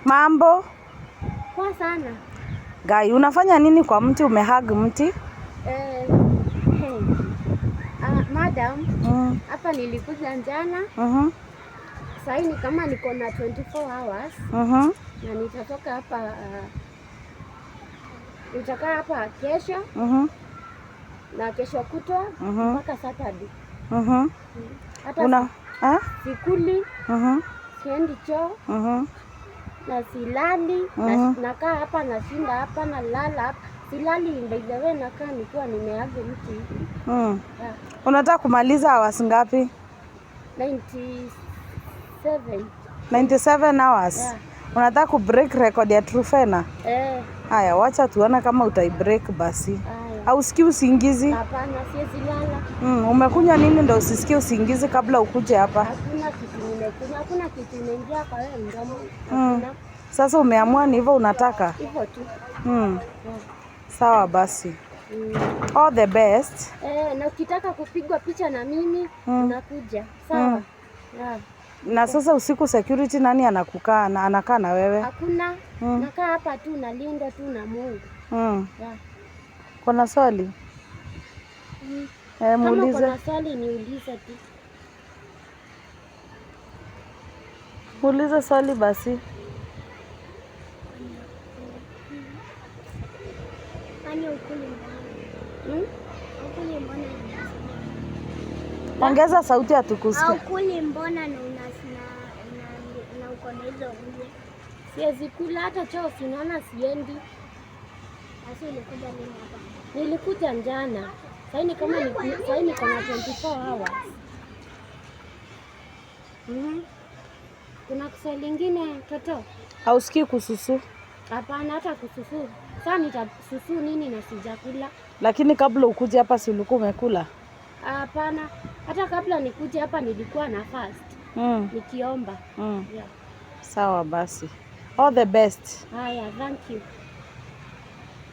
Mambo? Poa sana. Gai, unafanya nini kwa mti? Umehug mti? Madam, hapa nilikuja jana. Sasa ni kama niko na 24 hours. Na nitatoka hapa nitakaa hapa kesho. Na kesho kutwa mpaka Saturday. Hata sikuli. Siendi choo. Na silali, nakaa hapa, nashinda hapa, nalala hapa. Silali by the way, nakaa nikiwa nimeaga mti hivi. Unataka kumaliza hours ngapi? 97 hours. Yeah. Unataka ku break record ya Trufena? Haya, wacha tuone kama utai break basi. Au usikii usingizi? Hapana, siwezi lala. Umekunywa nini ndio usisikie usingizi kabla ukuje hapa? Hakuna kitu nimekunywa, hakuna kitu imeingia kwa wewe mdomo. Sasa umeamua ni hivyo unataka? Hivyo tu. Sawa basi. All the best. Na ukitaka kupigwa picha na mimi unakuja. Sawa? Na sasa usiku security nani anakaa na wewe? Hakuna. Nakaa hapa tu nalinda tu na Mungu. Kuna swali? Muulize. Kama kuna swali niulize tu. Muulize swali basi. Ongeza sauti atukusikie. Haukuli mbona na uko na hizo nje? Siwezi kula hata choo, sinaona siendi. Basi ulikuja nini hapa? Nilikuja jana. Sasa ni kama sasa niko na 24 hours. Kuna kusali lingine toto? Hausikii kususu? Hapana, hata kususu. Sasa nitasusu nini na sijakula? Lakini kabla ukuje hapa si ulikuwa umekula? Hapana. Hata kabla nikuje hapa nilikuwa na fast. Nikiomba. Sawa basi. All the best. Haya, thank you.